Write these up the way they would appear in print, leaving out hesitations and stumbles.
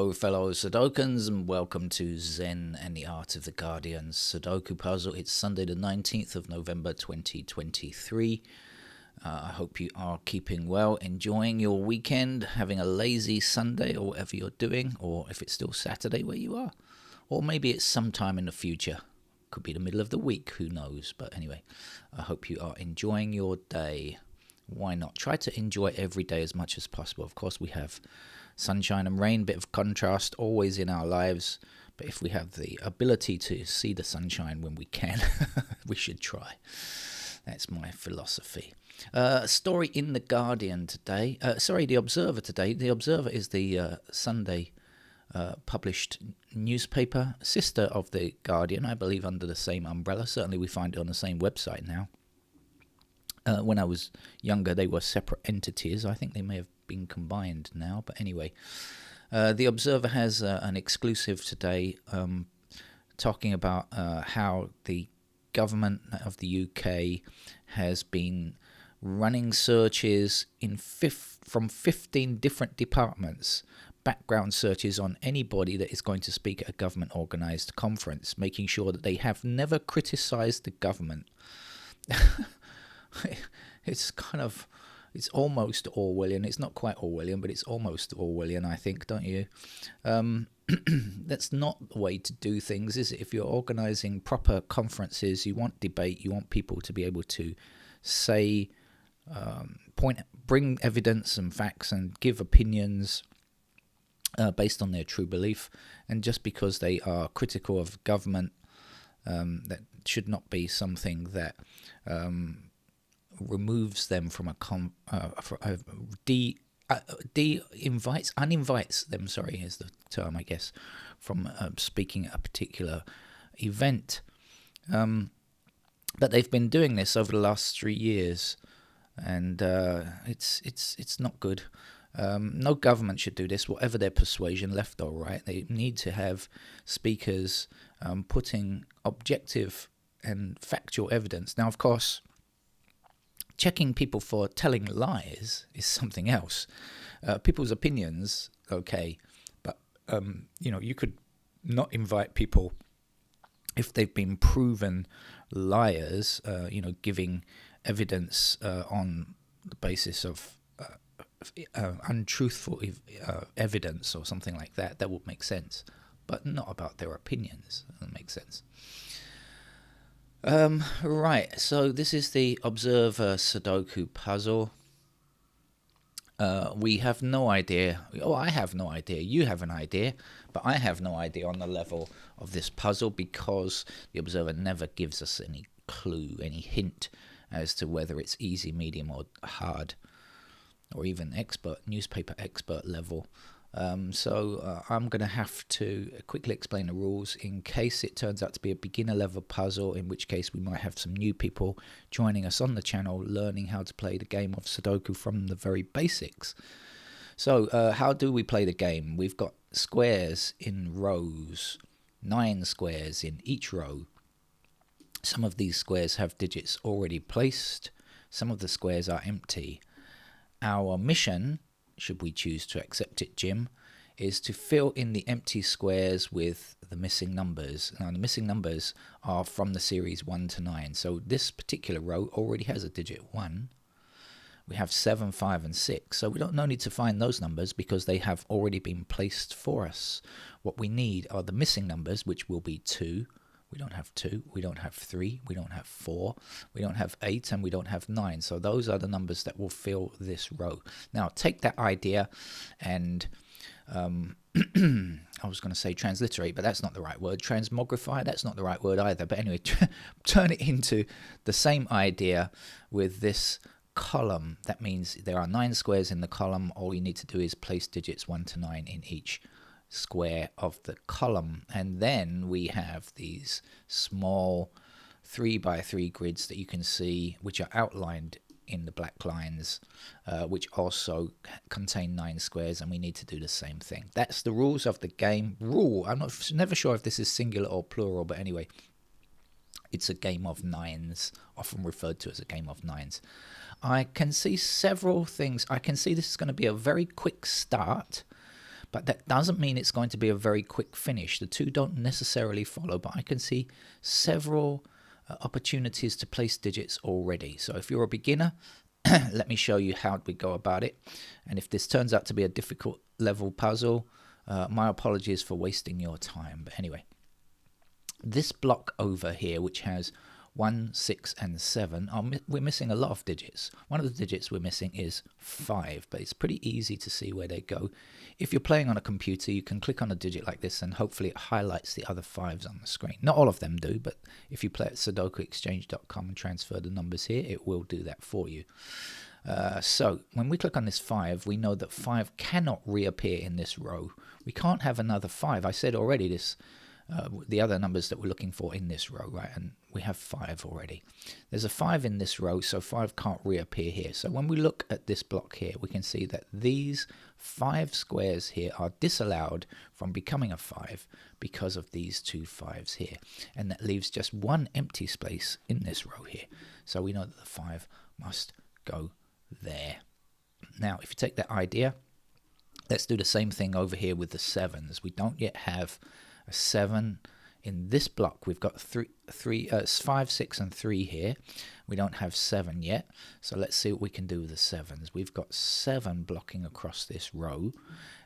Hello, fellow Sudokans, and welcome to Zen and the Art of the Guardian Sudoku Puzzle. It's Sunday the 19th of November 2023. I hope you are keeping well, enjoying your weekend, having a lazy Sunday or whatever you're doing, or if it's still Saturday where you are, or maybe it's sometime in the future. Could be the middle of the week, who knows? But anyway, I hope you are enjoying your day. Why not? Try to enjoy every day as much as possible. Of course, we have sunshine and rain, bit of contrast always in our lives, but if we have the ability to see the sunshine when we can, we should try. That's my philosophy. Story in The Guardian today. The Observer today. The Observer is the Sunday published newspaper, sister of The Guardian, I believe under the same umbrella. Certainly we find it on the same website now. When I was younger, they were separate entities. I think they may have been combined now, but anyway. The Observer has an exclusive today talking about how the government of the UK has been running searches from 15 different departments, background searches on anybody that is going to speak at a government-organised conference, making sure that they have never criticised the government. It's almost Orwellian. It's not quite Orwellian, but it's almost Orwellian, I think, don't you? That's not the way to do things, is it? If you're organising proper conferences, you want debate, you want people to be able to say, bring evidence and facts and give opinions based on their true belief. And just because they are critical of government, that should not be something that removes them from uninvites them, is the term, I guess, from speaking at a particular event. But they've been doing this over the last 3 years, and it's not good. No government should do this, whatever their persuasion, left or right. They need to have speakers putting objective and factual evidence. Now, of course, checking people for telling lies is something else. People's opinions, okay, but you could not invite people if they've been proven liars, giving evidence on the basis of untruthful evidence or something like that. That would make sense, but not about their opinions. That doesn't make sense. Right, so this is the Observer Sudoku puzzle. We have no idea. I have no idea. You have an idea, but I have no idea on the level of this puzzle because the Observer never gives us any clue, any hint as to whether it's easy, medium, or hard, or even newspaper expert level. So I'm going to have to quickly explain the rules in case it turns out to be a beginner level puzzle, in which case we might have some new people joining us on the channel learning how to play the game of Sudoku from the very basics. So how do we play the game? We've got squares in rows, 9 squares in each row. Some of these squares have digits already placed. Some of the squares are empty. Our mission, should we choose to accept it, Jim, is to fill in the empty squares with the missing numbers. Now, the missing numbers are from the series 1 to 9. So this particular row already has a digit 1. We have 7, 5, and 6. So we don't need to find those numbers because they have already been placed for us. What we need are the missing numbers, which will be 2. We don't have 2, we don't have 3, we don't have 4, we don't have 8, and we don't have 9. So those are the numbers that will fill this row. Now, take that idea and, I was going to say transliterate, but that's not the right word. Transmogrify, that's not the right word either. But anyway, turn it into the same idea with this column. That means there are 9 squares in the column. All you need to do is place digits 1 to 9 in each square of the column, and then we have these small 3x3 grids that you can see, which are outlined in the black lines, which also contain 9 squares, and we need to do the same thing. That's the rules of the game. I'm never sure if this is singular or plural, but anyway, it's a game of 9s, often referred to as a game of 9s. I can see several things. I can see this is going to be a very quick start, but that doesn't mean it's going to be a very quick finish. The two don't necessarily follow, but I can see several opportunities to place digits already. So if you're a beginner, let me show you how we go about it. And if this turns out to be a difficult level puzzle, my apologies for wasting your time. But anyway, this block over here, which has 1, 6, and 7, we're missing a lot of digits. One of the digits we're missing is 5, but it's pretty easy to see where they go. If you're playing on a computer, you can click on a digit like this and hopefully it highlights the other 5s on the screen. Not all of them do, but if you play at sudokuexchange.com and transfer the numbers here, it will do that for you. So when we click on this 5, we know that 5 cannot reappear in this row. We can't have another 5. I said already this. The other numbers that we're looking for in this row, right? And we have 5 already. There's a 5 in this row, so 5 can't reappear here. So when we look at this block here, we can see that these 5 squares here are disallowed from becoming a 5 because of these 2 5s here. And that leaves just one empty space in this row here. So we know that the 5 must go there. Now, if you take that idea, let's do the same thing over here with the 7s. We don't yet have a 7 in this block. We've got 5, 6, and 3 here. We don't have 7 yet. So let's see what we can do with the 7s. We've got 7 blocking across this row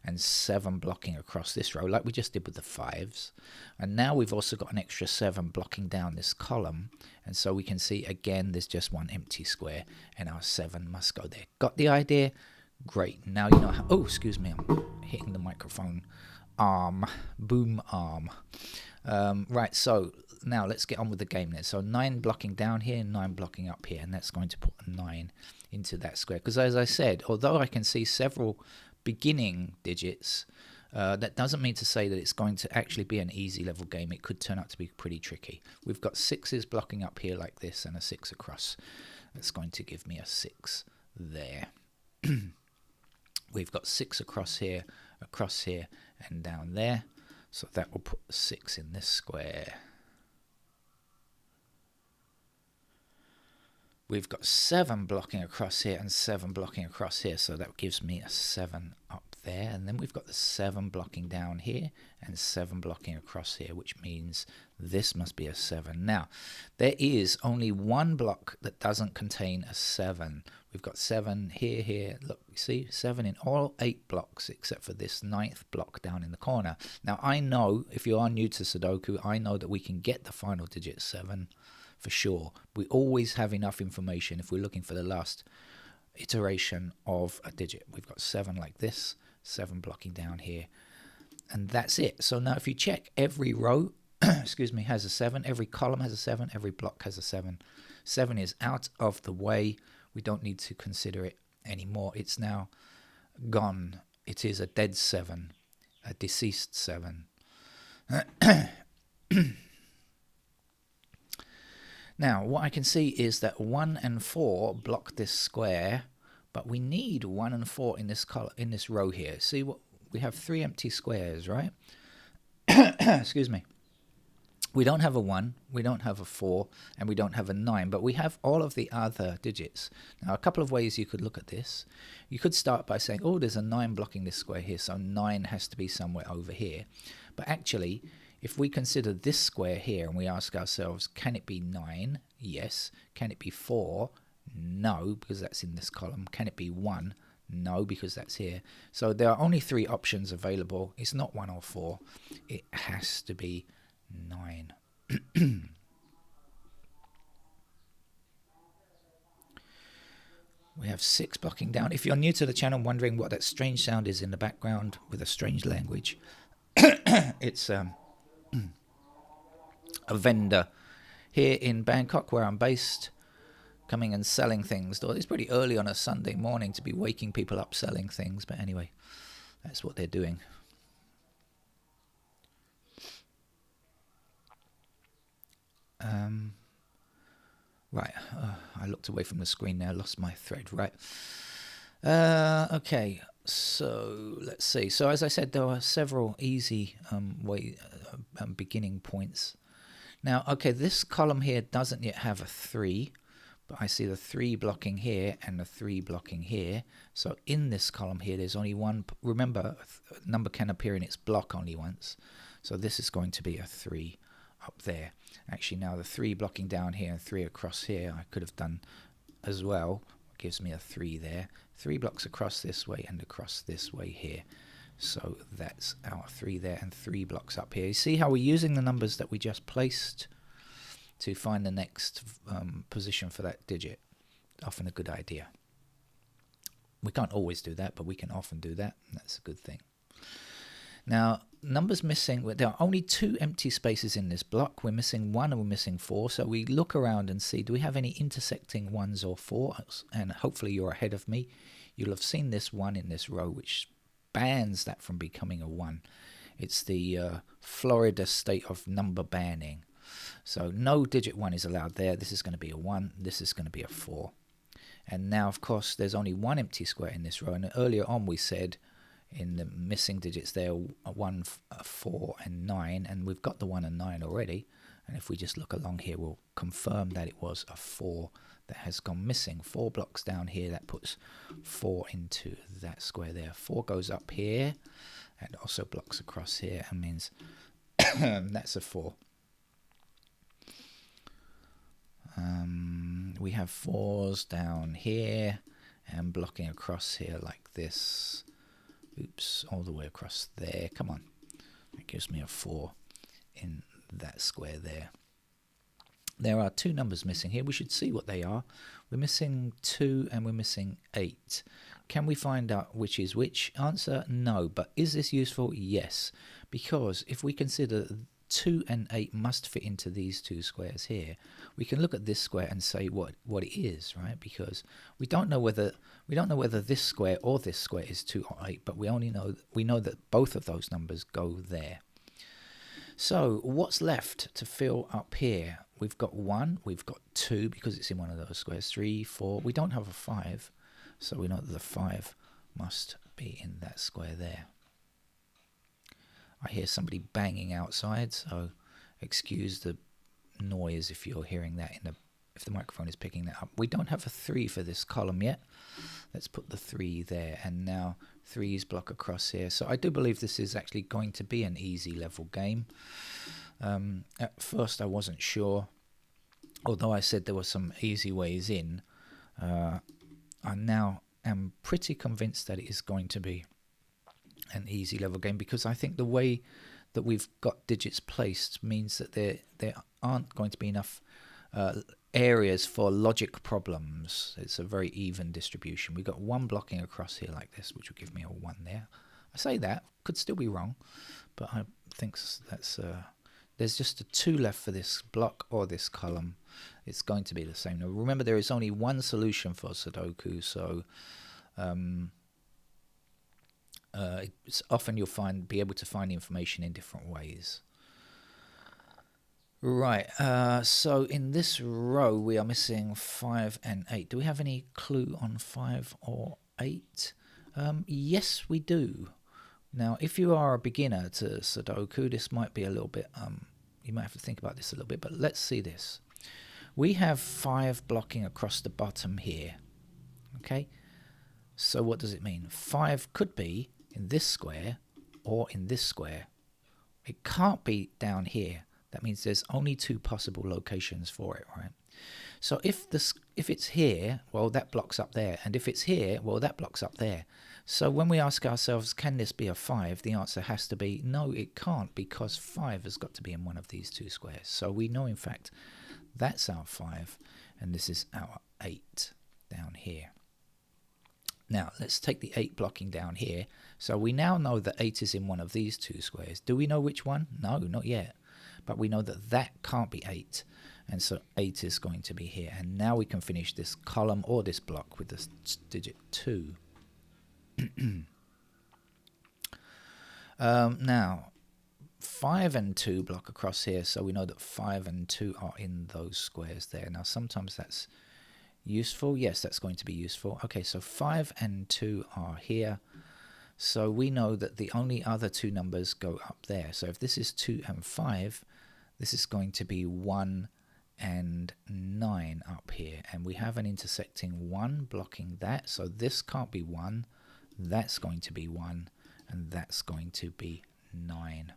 and 7 blocking across this row, like we just did with the 5s. And now we've also got an extra 7 blocking down this column. And so we can see again, there's just one empty square and our 7 must go there. Got the idea? Great. Now you know how. Oh, excuse me. I'm hitting the microphone arm, boom arm. Right, so now let's get on with the game then. So 9 blocking down here, 9 blocking up here, and that's going to put a 9 into that square. Because as I said, although I can see several beginning digits, that doesn't mean to say that it's going to actually be an easy level game. It could turn out to be pretty tricky. We've got 6s blocking up here like this and a 6 across. That's going to give me a 6 there. We've got 6 across here, and down there. So that will put 6 in this square. We've got 7 blocking across here and 7 blocking across here. So that gives me a 7 up there. And then we've got the 7 blocking down here and 7 blocking across here, which means this must be a 7. Now, there is only one block that doesn't contain a 7. We've got 7 here, here. Look, you see 7 in all 8 blocks except for this 9th block down in the corner. Now, I know, if you are new to Sudoku, I know that we can get the final digit 7 for sure. We always have enough information if we're looking for the last iteration of a digit. We've got 7 like this, 7 blocking down here, and that's it. So now if you check, every row excuse me, has a 7, every column has a 7, every block has a 7. 7 is out of the way. We don't need to consider it anymore. It's now gone. It is a dead 7, a deceased 7. Now, what I can see is that 1 and 4 block this square, but we need 1 and 4 in this row here. See, what we have 3 empty squares, right? Excuse me. We don't have a 1, we don't have a 4, and we don't have a 9, but we have all of the other digits. Now, a couple of ways you could look at this. You could start by saying, oh, there's a 9 blocking this square here, so 9 has to be somewhere over here. But actually, if we consider this square here and we ask ourselves, can it be 9? Yes. Can it be 4? No, because that's in this column. Can it be 1? No, because that's here. So there are only 3 options available. It's not 1 or 4. It has to be 9. We have 6 blocking down. If you're new to the channel wondering what that strange sound is in the background with a strange language, it's a vendor here in Bangkok where I'm based, coming and selling things. It's pretty early on a Sunday morning to be waking people up selling things, but anyway, that's what they're doing. Right, I looked away from the screen now, lost my thread, right. Okay, so let's see. So as I said, there are several easy beginning points. Now, okay, this column here doesn't yet have a 3, but I see the 3 blocking here and the 3 blocking here. So in this column here, there's only one. Remember, a number can appear in its block only once. So this is going to be a 3 up there. Actually, now the 3 blocking down here and 3 across here, I could have done as well. It gives me a 3 there. 3 blocks across this way and across this way here. So that's our 3 there and 3 blocks up here. You see how we're using the numbers that we just placed to find the next position for that digit. Often a good idea. We can't always do that, but we can often do that, and that's a good thing. Now, numbers missing, there are only 2 empty spaces in this block. We're missing 1 and we're missing 4, so we look around and see, do we have any intersecting 1s or 4s? And hopefully you're ahead of me. You'll have seen this 1 in this row, which bans that from becoming a 1. It's the Florida state of number banning. So no digit 1 is allowed there. This is going to be a 1. This is going to be a 4. And now, of course, there's only 1 empty square in this row. And earlier on we said in the missing digits there, 1, 4, and 9. And we've got the 1 and 9 already. And if we just look along here, we'll confirm that it was a 4 that has gone missing. 4 blocks down here, that puts 4 into that square there. 4 goes up here and also blocks across here and means that's a 4. We have 4s down here and blocking across here like this. Oops, all the way across there. Come on. That gives me a 4 in that square there. There are 2 numbers missing here. We should see what they are. We're missing 2 and we're missing 8. Can we find out which is which? Answer, no. But is this useful? Yes. Because if we consider 2 and 8 must fit into these 2 squares here, we can look at this square and say what it is, right? Because we don't know whether this square or this square is 2 or 8, but we know that both of those numbers go there. So what's left to fill up here? We've got 1, we've got 2 because it's in one of those squares, 3, 4. We don't have a 5, so we know that the 5 must be in that square there. I hear somebody banging outside, so excuse the noise if you're hearing that if the microphone is picking that up. We don't have a 3 for this column yet. Let's put the 3 there, and now 3's block across here. So I do believe this is actually going to be an easy level game. At first I wasn't sure, although I said there were some easy ways in. I now am pretty convinced that it is going to be an easy level game, because I think the way that we've got digits placed means that there aren't going to be enough areas for logic problems. It's a very even distribution. We've got 1 blocking across here like this, which will give me a 1 there. I say that, could still be wrong, but I think that's there's just a 2 left for this block or this column. It's going to be the same. Now remember, there is only 1 solution for Sudoku, so it's often you'll be able to find information in different ways. Right, so in this row we are missing 5 and 8. Do we have any clue on 5 or 8? Yes, we do. Now, if you are a beginner to Sudoku, this might be a little bit, you might have to think about this a little bit, but let's see this. We have 5 blocking across the bottom here, okay? So what does it mean? 5 could be in this square or in this square. It can't be down here. That means there's only 2 possible locations for it, right? So if it's here, well, that blocks up there. And if it's here, well, that blocks up there. So when we ask ourselves, can this be a 5? The answer has to be, no, it can't, because 5 has got to be in one of these 2 squares. So we know, in fact, that's our 5, and this is our 8 down here. Now, let's take the 8 blocking down here. So we now know that 8 is in one of these 2 squares. Do we know which one? No, not yet. But we know that that can't be 8. And so 8 is going to be here. And now we can finish this column or this block with this digit 2. Now, 5 and 2 block across here. So we know that 5 and 2 are in those squares there. Now, sometimes that's useful. Yes, that's going to be useful. Okay, so 5 and 2 are here. So we know that the only other 2 numbers go up there. So if this is 2 and 5, this is going to be 1 and 9 up here, and we have an intersecting 1 blocking that, so this can't be 1, that's going to be 1, and that's going to be 9.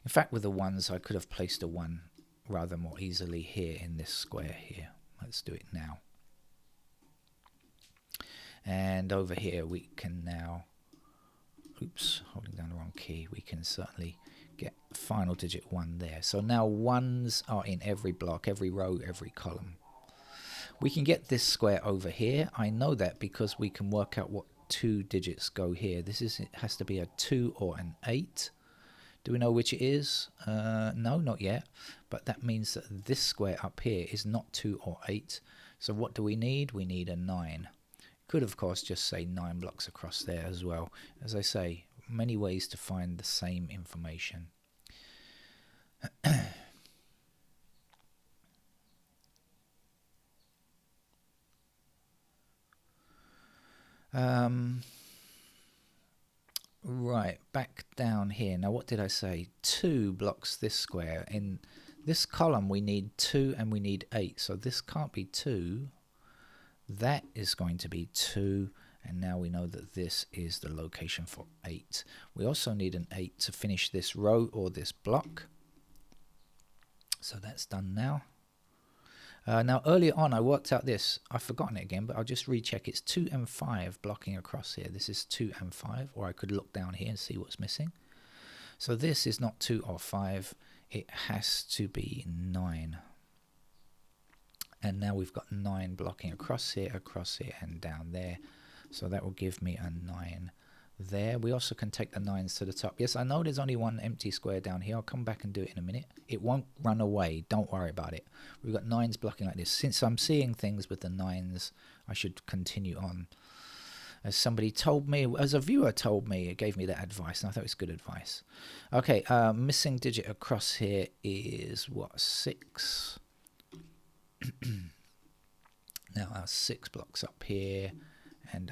In fact, with the 1s I could have placed a 1 rather more easily here in this square here. Let's do it now. And over here we can now, oops, holding down the wrong key, we can certainly get final digit 1 there. So now 1s are in every block, every row, every column. We can get this square over here. I know that because we can work out what 2 digits go here. It has to be a 2 or an 8. Do we know which it is? No, not yet. But that means that this square up here is not 2 or 8. So what do we need? We need a 9. Could, of course, just say 9 blocks across there as well. As I say, many ways to find the same information. Right, back down here. Now, what did I say? 2 blocks this square. In this column, we need 2 and we need 8. So this can't be 2. That is going to be 2. And now we know that this is the location for 8. We also need an 8 to finish this row or this block. So that's done now. Now earlier on I worked out this. I've forgotten it again, but I'll just recheck. It's 2 and 5 blocking across here. This is 2 and 5, or I could look down here and see what's missing. So this is not 2 or 5. It has to be 9. And now we've got 9 blocking across here, and down there. So that will give me a 9 there. We also can take the 9s to the top. Yes, I know there's only one empty square down here. I'll come back and do it in a minute. It won't run away. Don't worry about it. We've got 9s blocking like this. Since I'm seeing things with the 9s, I should continue on. As somebody told me, as a viewer told me, it gave me that advice, and I thought it was good advice. Okay, missing digit across here is, what, 6? Now our 6 blocks up here and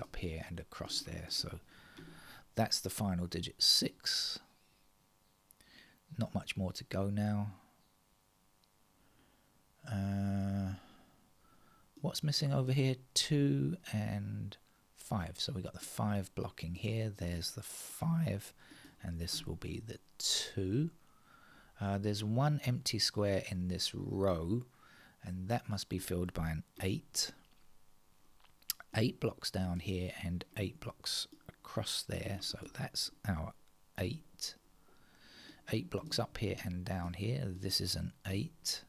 across there. So that's the final digit, 6. Not much more to go now. What's missing over here? 2 and 5. So we got the 5 blocking here. There's the 5, and this will be the 2. There's 1 empty square in this row, and that must be filled by an 8. 8 blocks down here and 8 blocks across there, so that's our 8. 8 blocks up here and down here. This is an 8.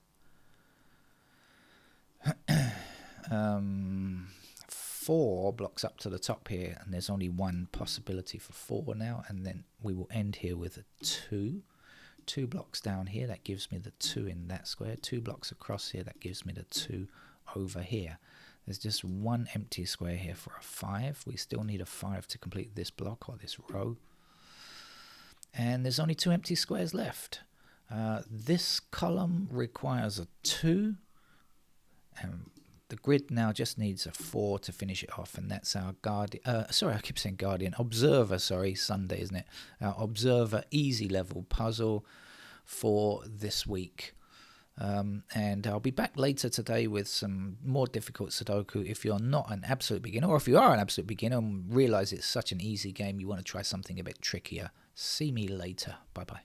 4 blocks up to the top here, and there's only one possibility for 4 now, and then we will end here with a 2. 2 blocks down here, that gives me the 2 in that square. 2 blocks across here, that gives me the 2 over here. There's just 1 empty square here for a 5. We still need a 5 to complete this block or this row. And there's only 2 empty squares left. This column requires a 2. And the grid now just needs a 4 to finish it off. And that's our guardian. Sorry, I keep saying guardian. Observer, sorry, Sunday, isn't it? Our observer easy level puzzle for this week. And I'll be back later today with some more difficult Sudoku. If you're not an absolute beginner, or if you are an absolute beginner and realize it's such an easy game, you want to try something a bit trickier, see me later. Bye-bye.